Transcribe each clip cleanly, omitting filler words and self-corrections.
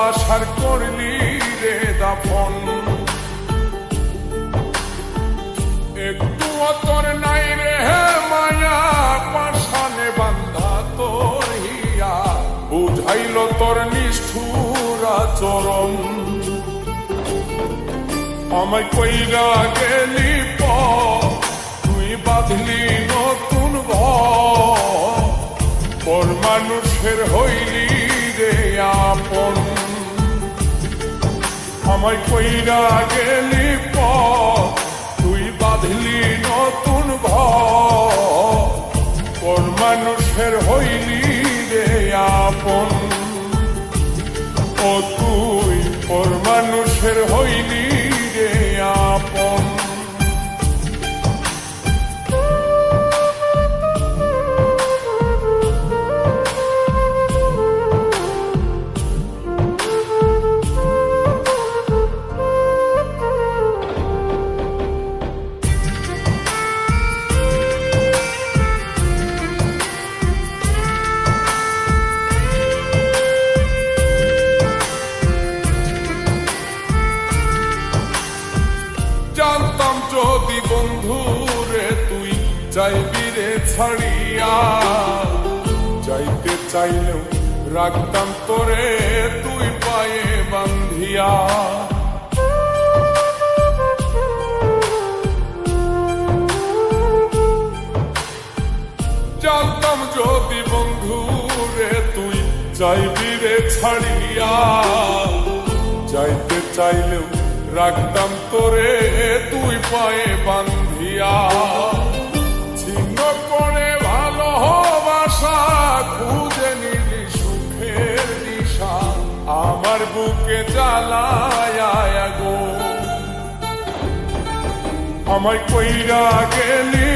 ভালোবাসার করলি রে দাফন। একটু তোর নাই রে মায়া, পাশানে বান্ধা তোর হিয়া, বুঝাইল তোর নিষ্ঠুর আচরণ। আমায় কইরা গেলি তুই বাঁধলি নতুন ঘর, পর মানুষের হইলি রে আপন। আমায় কইরা গেলি তুই বাঁধলি নতুন ঘর, পর মানুষের হইলি রে আপন। ও তুই পর মানুষের হইলি রে আপন। জানতাম যদি বন্ধু রে তুই যাইবি রে ছাড়িয়া, যাইতে চাইলেও রাখতাম তোরে তুই পায়ে বান্ধিয়া। জানতাম যদি বন্ধু রে তুই যাইবি রে ছাড়িয়া, যাইতে চাইলেও রাখতাম তোরে তুই পায়ে বান্ধিয়া। ছিন্ন করে ভালোবাসা খুঁজে নিলি সুখের দিশা, আমার বুকে জ্বালায় গো। আমায় কইরা গেলি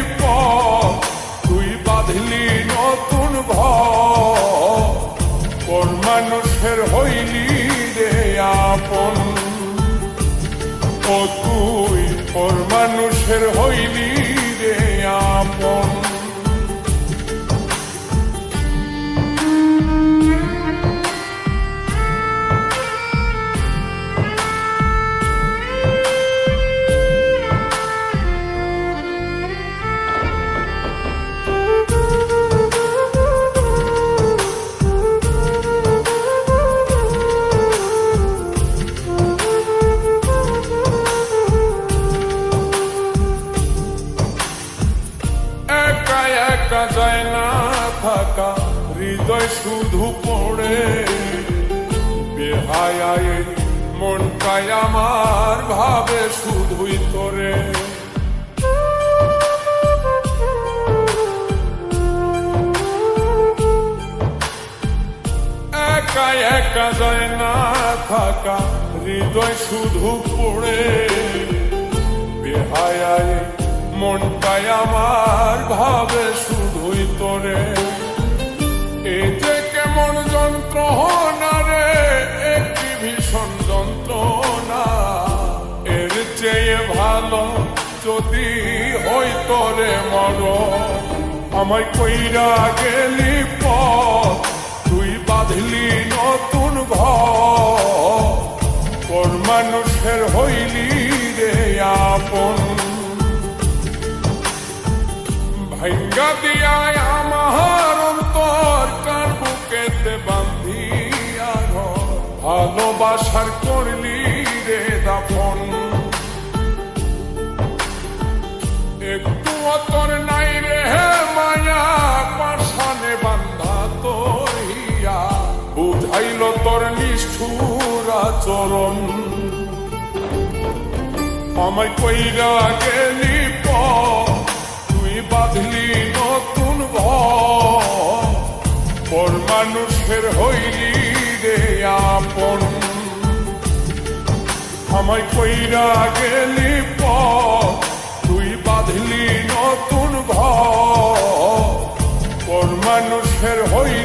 তুই বাঁধলি নতুন ঘর, পর মানুষের হইলি রে আপন। ও তুই পর মানুষের হইলি রে আপন। একা যায় না থাকা, হৃদয় শুধু পড়ে বেহায় মনটাই আমার ভাবে শুধুই তোরে। একা একা যায় না থাকা, হৃদয় শুধু পড়ে বেহায় মনটাই আমার ভাবে শুধুই তোরে। এই যে কেমন যন্ত্রণা রে, একটি ভীষণ যন্ত্রণা, এর চেয়ে ভালো যদি হই তোরে মর। আমায় কইরা গেলি তুই বাঁধলি নতুন ঘর, পর মানুষের হইলি রে আপন। ভাঙ্গা দিয়ায় আমার অন্তর, কার বুকেতে বান্ধিয়া ঘর, ভালোবাসার করলি রে দাফন। একটু তোর নাই রে মায়া, পাশানে বান্ধা তোর হিয়া, বুঝাইল তোর নিষ্ঠুর আচরণ। আমায় কইরা গেলি তুই বাঁধলি নতুন ঘর, পর মানুষের হইলি রে আপন। আমায় কইরা গেলি তুই বাঁধলি নতুন ঘর, পর মানুষের হইলি